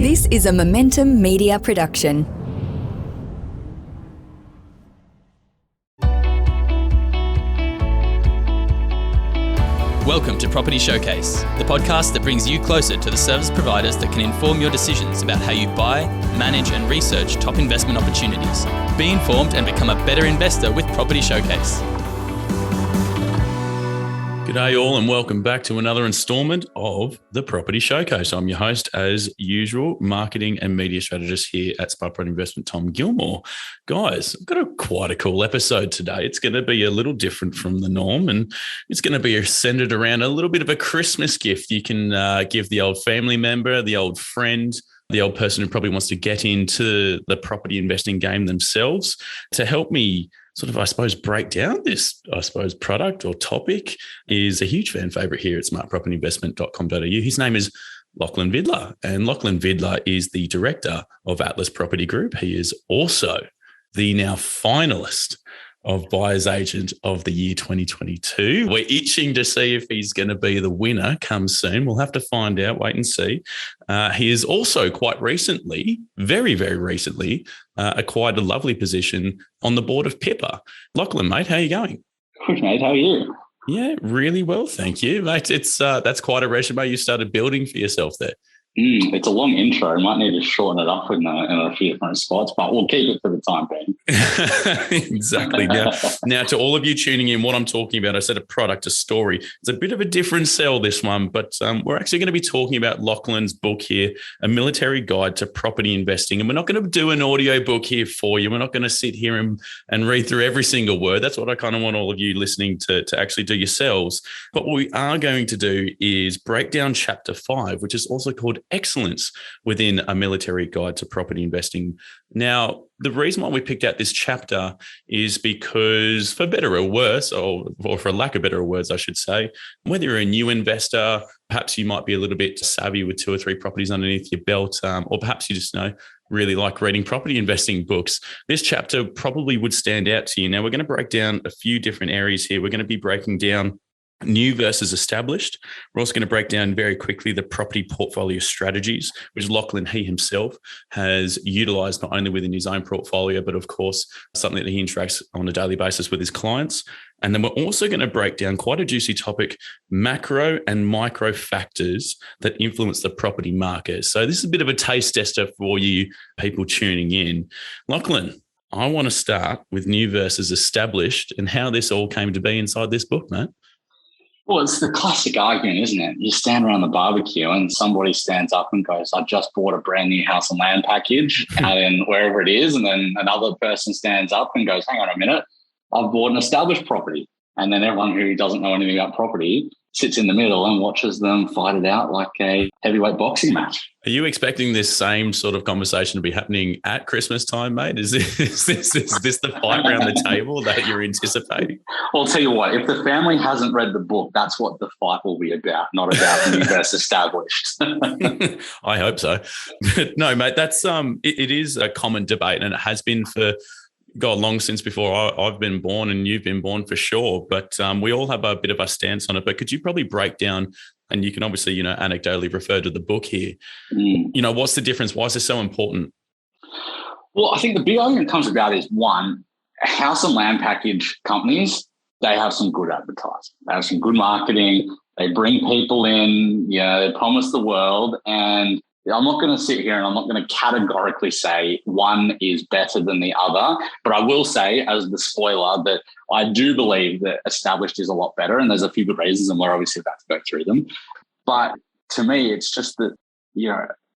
This is a Momentum Media production. Welcome to Property Showcase, the podcast that brings you closer to the service providers that can inform your decisions about how you buy, manage and research top investment opportunities. Be informed and become a better investor with Property Showcase. G'day all and welcome back to another instalment of the Property Showcase. I'm your host as usual, marketing and media strategist here at Spark Property Investment, Tom Gilmore. Guys, I've got quite a cool episode today. It's going to be a little different from the norm and it's going to be centered around a little bit of a Christmas gift you can give the old family member, the old friend, the old person who probably wants to get into the property investing game themselves. To help me sort of, I suppose, break down this, product or topic is a huge fan favorite here at smartpropertyinvestment.com.au. His name is Lachlan Vidler, and Lachlan Vidler is the director of Atlas Property Group. He is also the now finalist of Buyer's Agent of the Year 2022. We're itching to see if he's going to be the winner come soon. We'll have to find out, wait and see. He is also quite recently, very, very recently, acquired a lovely position on the board of Pippa. Lachlan, mate, how are you going? Good, mate. How are you? Yeah, really well, thank you, mate. It's that's quite a resume you started building for yourself there. It's a long intro. I might need to shorten it up in a few different spots, but we'll keep it for the time being. Exactly. Now, to all of you tuning in, what I'm talking about, I said a product, a story. It's a bit of a different sell, this one, but we're actually going to be talking about Lachlan's book here, A Military Guide to Property Investing. And we're not going to do an audio book here for you. We're not going to sit here and read through every single word. That's what I kind of want all of you listening to actually do yourselves. But what we are going to do is break down chapter 5, which is also called Excellence within A Military Guide to Property Investing. Now, the reason why we picked out this chapter is because, for better or worse, or for lack of better words, I should say, whether you're a new investor, perhaps you might be a little bit savvy with 2 or 3 properties underneath your belt, or perhaps you just really like reading property investing books, this chapter probably would stand out to you. Now, we're going to break down a few different areas here. We're going to be breaking down new versus established. We're also going to break down very quickly the property portfolio strategies, which Lachlan, he himself, has utilized not only within his own portfolio, but of course, something that he interacts on a daily basis with his clients. And then we're also going to break down quite a juicy topic, macro and micro factors that influence the property market. So this is a bit of a taste tester for you people tuning in. Lachlan, I want to start with new versus established and how this all came to be inside this book, mate. Well, it's the classic argument, isn't it? You stand around the barbecue and somebody stands up and goes, I just bought a brand new house and land package out in wherever it is. And then another person stands up and goes, hang on a minute, I've bought an established property. And then everyone who doesn't know anything about property sits in the middle and watches them fight it out like a heavyweight boxing match. Are you expecting this same sort of conversation to be happening at Christmas time, mate? Is this the fight around the table that you're anticipating? Well, I'll tell you what, if the family hasn't read the book, that's what the fight will be about, not about new versus established. I hope so. But no, mate, that's it is a common debate and it has been for long since before I've been born and you've been born for sure. But we all have a bit of a stance on it. But could you probably break down, and you can obviously, anecdotally refer to the book here. What's the difference? Why is this so important? Well, I think the big argument comes about is, one, house and land package companies, they have some good advertising. They have some good marketing. They bring people in, they promise the world. And I'm not going to sit here and I'm not going to categorically say one is better than the other, but I will say as the spoiler that I do believe that established is a lot better, and there's a few good reasons and we're obviously about to go through them. But to me, it's just that,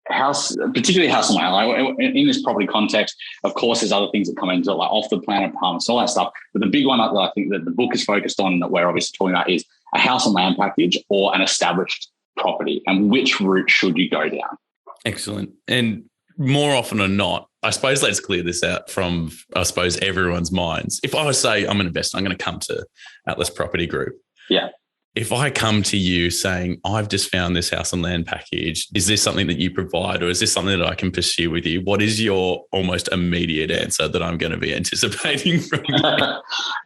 house, particularly house and land, like in this property context, of course, there's other things that come into it, like off the plan apartments, all that stuff. But the big one that I think that the book is focused on and that we're obviously talking about is a house and land package or an established property, and which route should you go down? Excellent. And more often than not, I suppose let's clear this out from, everyone's minds. If I say I'm an investor, I'm going to come to Atlas Property Group. Yeah. If I come to you saying, I've just found this house and land package, is this something that you provide or is this something that I can pursue with you? What is your almost immediate answer that I'm going to be anticipating from you?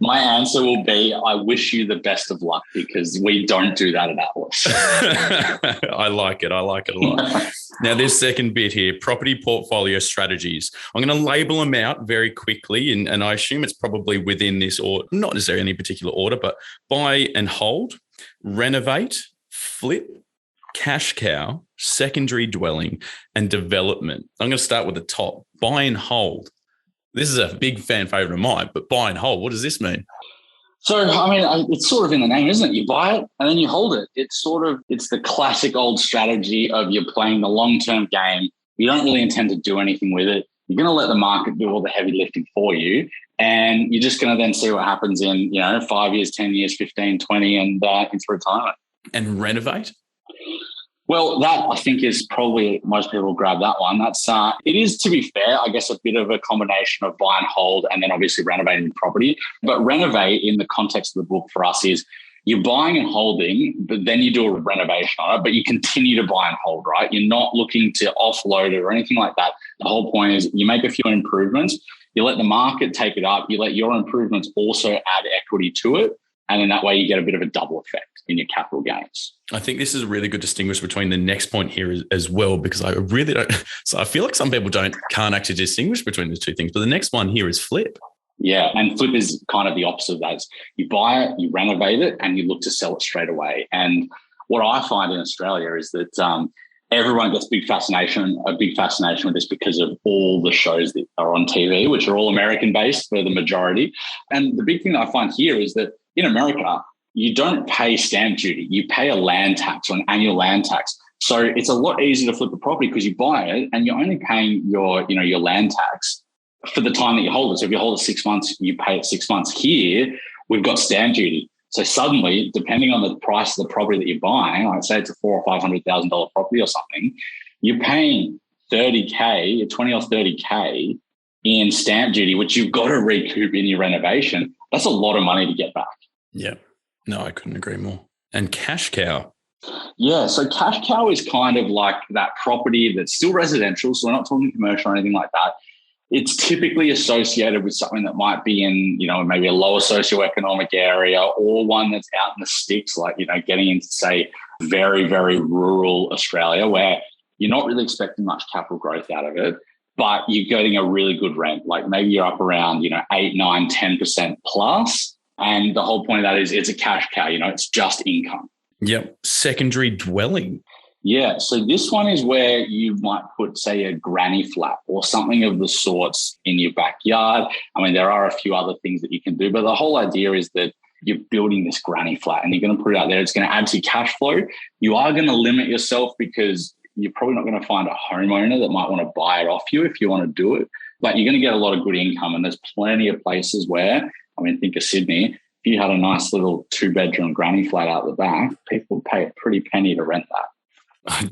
My answer will be, I wish you the best of luck because we don't do that at Atlas. I like it. I like it a lot. Now, this second bit here, property portfolio strategies. I'm going to label them out very quickly, and I assume it's probably within this order, not necessarily any particular order, but buy and hold, renovate, flip, cash cow, secondary dwelling, and development. I'm going to start with the top, buy and hold. This is a big fan favorite of mine, but buy and hold, what does this mean? So, I mean, it's sort of in the name, isn't it? You buy it and then you hold it. It's the classic old strategy of you're playing the long-term game. You don't really intend to do anything with it. You're going to let the market do all the heavy lifting for you. And you're just going to then see what happens in, 5 years, 10 years, 15, 20, and into retirement. And renovate? Well, that I think is probably most people grab that one. That's it is, to be fair, I guess a bit of a combination of buy and hold and then obviously renovating the property. But renovate in the context of the book for us is you're buying and holding, but then you do a renovation on it, but you continue to buy and hold, right? You're not looking to offload it or anything like that. The whole point is you make a few improvements, you let the market take it up, you let your improvements also add equity to it. And then that way you get a bit of a double effect in your capital gains. I think this is a really good distinguish between the next point here as well, because I really don't. So I feel like some people can't actually distinguish between the two things. But the next one here is flip. Yeah. And flip is kind of the opposite of that. You buy it, you renovate it, and you look to sell it straight away. And what I find in Australia is that everyone gets a big fascination with this because of all the shows that are on TV, which are all American based for the majority. And the big thing that I find here is that in America, you don't pay stamp duty. You pay a land tax or an annual land tax. So it's a lot easier to flip a property because you buy it and you're only paying your land tax for the time that you hold it. So if you hold it 6 months, you pay it 6 months. Here, we've got stamp duty. So suddenly, depending on the price of the property that you're buying, like say it's a $400,000 or $500,000 property or something, you're paying $30K, $20 or $30K in stamp duty, which you've got to recoup in your renovation. That's a lot of money to get back. Yeah. No, I couldn't agree more. And cash cow. Yeah. So cash cow is kind of like that property that's still residential. So we're not talking commercial or anything like that. It's typically associated with something that might be in, maybe a lower socioeconomic area or one that's out in the sticks, like, getting into, say, very, very rural Australia where you're not really expecting much capital growth out of it, but you're getting a really good rent. Like maybe you're up around, 8, 9, 10% plus. And the whole point of that is it's a cash cow, it's just income. Yep. Secondary dwelling. Yeah. So this one is where you might put, say, a granny flat or something of the sorts in your backyard. I mean, there are a few other things that you can do, but the whole idea is that you're building this granny flat and you're going to put it out there. It's going to add to your cash flow. You are going to limit yourself because you're probably not going to find a homeowner that might want to buy it off you if you want to do it, but you're going to get a lot of good income. And there's plenty of places where, think of Sydney. If you had a nice little 2-bedroom granny flat out the back, people would pay a pretty penny to rent that.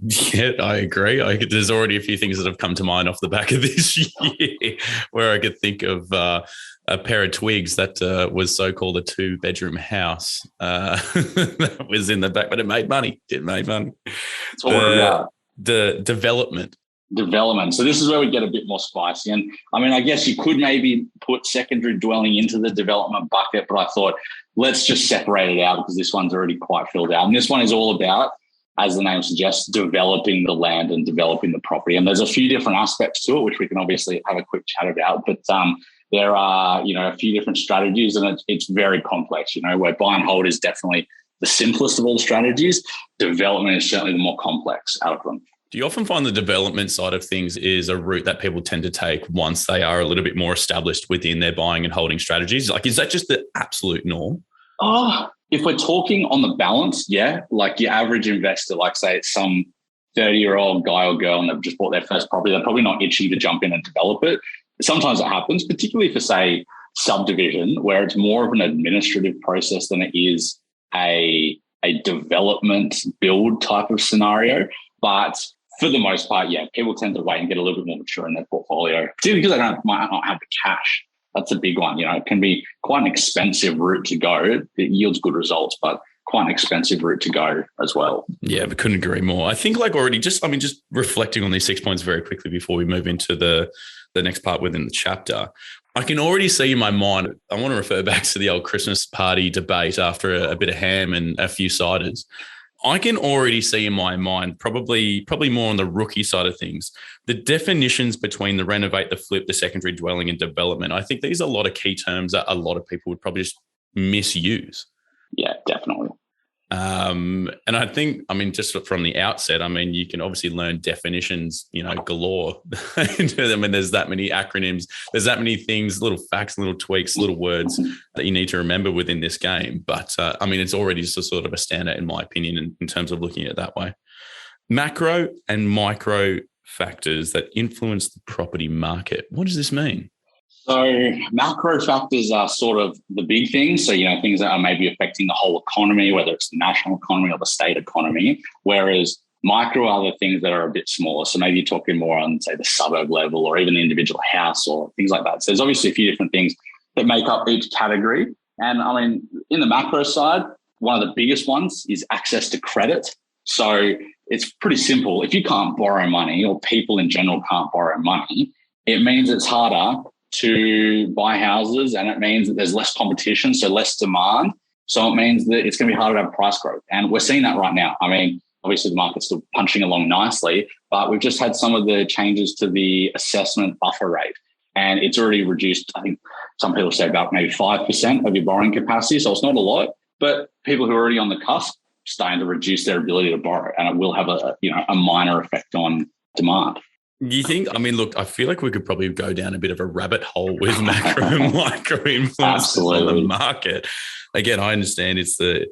Yeah, I agree. There's already a few things that have come to mind off the back of this year where I could think of a pair of twigs that was so-called a 2-bedroom house that was in the back, but it made money. It's all the development. So this is where we get a bit more spicy. And I guess you could maybe put secondary dwelling into the development bucket, but I thought let's just separate it out because this one's already quite filled out. And this one is all about, as the name suggests, developing the land and developing the property. And there's a few different aspects to it, which we can obviously have a quick chat about. But there are, a few different strategies and it's very complex, where buy and hold is definitely the simplest of all the strategies. Development is certainly the more complex out of them. Do you often find the development side of things is a route that people tend to take once they are a little bit more established within their buying and holding strategies? Like, is that just the absolute norm? Oh, if we're talking on the balance, yeah. Like your average investor, like say it's some 30-year-old guy or girl and they've just bought their first property, they're probably not itching to jump in and develop it. Sometimes it happens, particularly for, say, subdivision, where it's more of an administrative process than it is a development build type of scenario. But for the most part, yeah, people tend to wait and get a little bit more mature in their portfolio, particularly because they might not have the cash. That's a big one. It can be quite an expensive route to go. It yields good results, but quite an expensive route to go as well. Yeah, but couldn't agree more. I think just reflecting on these 6 points very quickly before we move into the next part within the chapter, I can already see in my mind, I want to refer back to the old Christmas party debate after a bit of ham and a few ciders. I can already see in my mind, probably more on the rookie side of things, the definitions between the renovate, the flip, the secondary dwelling and development. I think these are a lot of key terms that a lot of people would probably just misuse. Yeah, definitely. And I think, just from the outset, you can obviously learn definitions, galore. There's that many acronyms, there's that many things, little facts, little tweaks, little words that you need to remember within this game. But it's already just a sort of a standout in my opinion in terms of looking at it that way. Macro and micro factors that influence the property market. What does this mean? So macro factors are sort of the big things. So, things that are maybe affecting the whole economy, whether it's the national economy or the state economy, whereas micro are the things that are a bit smaller. So maybe you're talking more on, say, the suburb level or even the individual house or things like that. So there's obviously a few different things that make up each category. And in the macro side, one of the biggest ones is access to credit. So it's pretty simple. If you can't borrow money or people in general can't borrow money, it means it's harder to buy houses, and it means that there's less competition, so less demand. So it means that it's going to be harder to have price growth. And we're seeing that right now. Obviously the market's still punching along nicely, but we've just had some of the changes to the assessment buffer rate. And it's already reduced, I think some people say about maybe 5% of your borrowing capacity. So it's not a lot, but people who are already on the cusp starting to reduce their ability to borrow. And it will have a minor effect on demand. Do you think, I feel like we could probably go down a bit of a rabbit hole with macro and micro influences on the market. Again, I understand it's the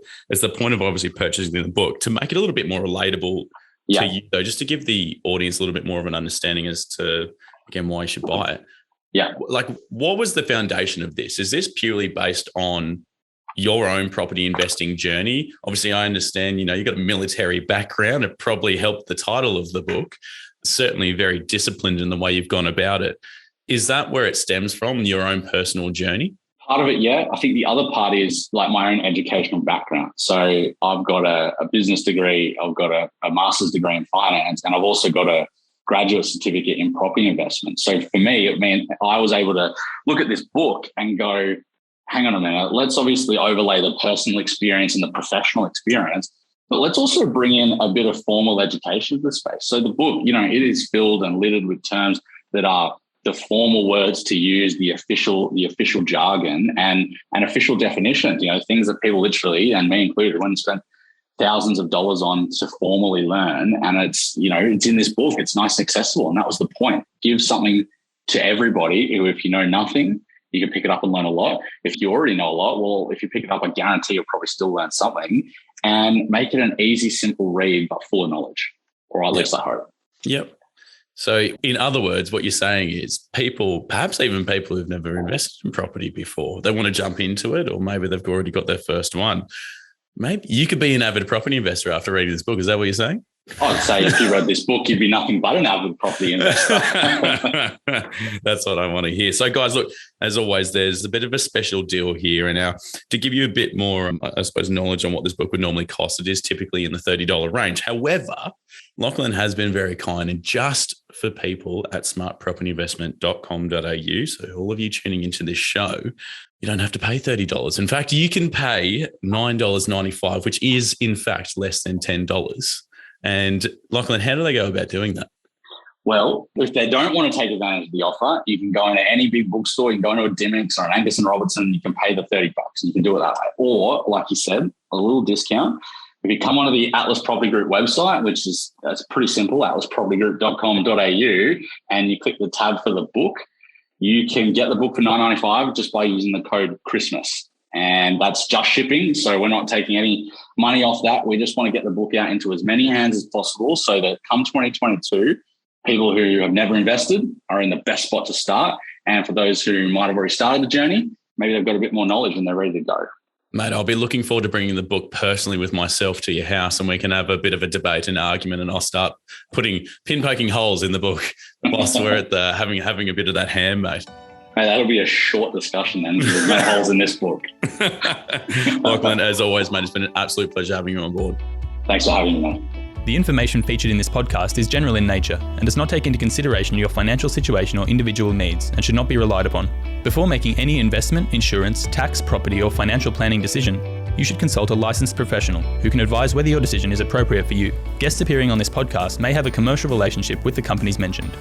point of obviously purchasing the book to make it a little bit more relatable to you, though, just to give the audience a little bit more of an understanding as to, again, why you should buy it. Yeah. What was the foundation of this? Is this purely based on your own property investing journey? Obviously, I understand, you've got a military background. It probably helped the title of the book. Certainly very disciplined in the way you've gone about it. Is that where it stems from, your own personal journey? Part of it, yeah. I think the other part is my own educational background. So I've got a business degree, I've got a master's degree in finance, and I've also got a graduate certificate in property investment. So for me, it meant I was able to look at this book and go, hang on a minute, let's obviously overlay the personal experience and the professional experience, but let's also bring in a bit of formal education to the space. So the book, it is filled and littered with terms that are the formal words to use, the official jargon and official definitions, things that people literally, and me included, when spent thousands of dollars on to formally learn. And it's, it's in this book, it's nice and accessible. And that was the point. Give something to everybody who, if you know nothing, you can pick it up and learn a lot. If you already know a lot, well, if you pick it up, I guarantee you'll probably still learn something. And make it an easy, simple read, but full of knowledge, or at least I hope. Yep. So in other words, what you're saying is people, perhaps even people who've never invested in property before, they want to jump into it, or maybe they've already got their first one. Maybe you could be an avid property investor after reading this book. Is that what you're saying? I'd say if you read this book, you'd be nothing but an avid property investor. That's what I want to hear. So guys, look, as always, there's a bit of a special deal here. And now to give you a bit more, I suppose, knowledge on what this book would normally cost, it is typically in the $30 range. However, Lachlan has been very kind, and just for people at smartpropertyinvestment.com.au, so all of you tuning into this show, you don't have to pay $30. In fact, you can pay $9.95, which is in fact less than $10. And Lachlan, how do they go about doing that? Well, if they don't want to take advantage of the offer, you can go into any big bookstore, you can go into a Dimmicks or an Angus and Robertson, you can pay the $30 and you can do it that way. Or, like you said, a little discount. If you come onto the Atlas Property Group website, which is that's pretty simple, atlaspropertygroup.com.au, and you click the tab for the book, you can get the book for $9.95 just by using the code Christmas. And that's just shipping. So we're not taking any money off that. We just want to get the book out into as many hands as possible so that come 2022, people who have never invested are in the best spot to start. And for those who might have already started the journey, maybe they've got a bit more knowledge and they're ready to go. Mate, I'll be looking forward to bringing the book personally with myself to your house, and we can have a bit of a debate and argument, and I'll start pin poking holes in the book whilst we're at having a bit of that ham, mate. Hey, that'll be a short discussion then. There's no holes in this book. Lachlan, as always, mate, it's been an absolute pleasure having you on board. Thanks for having me, man. The information featured in this podcast is general in nature and does not take into consideration your financial situation or individual needs and should not be relied upon. Before making any investment, insurance, tax, property, or financial planning decision, you should consult a licensed professional who can advise whether your decision is appropriate for you. Guests appearing on this podcast may have a commercial relationship with the companies mentioned.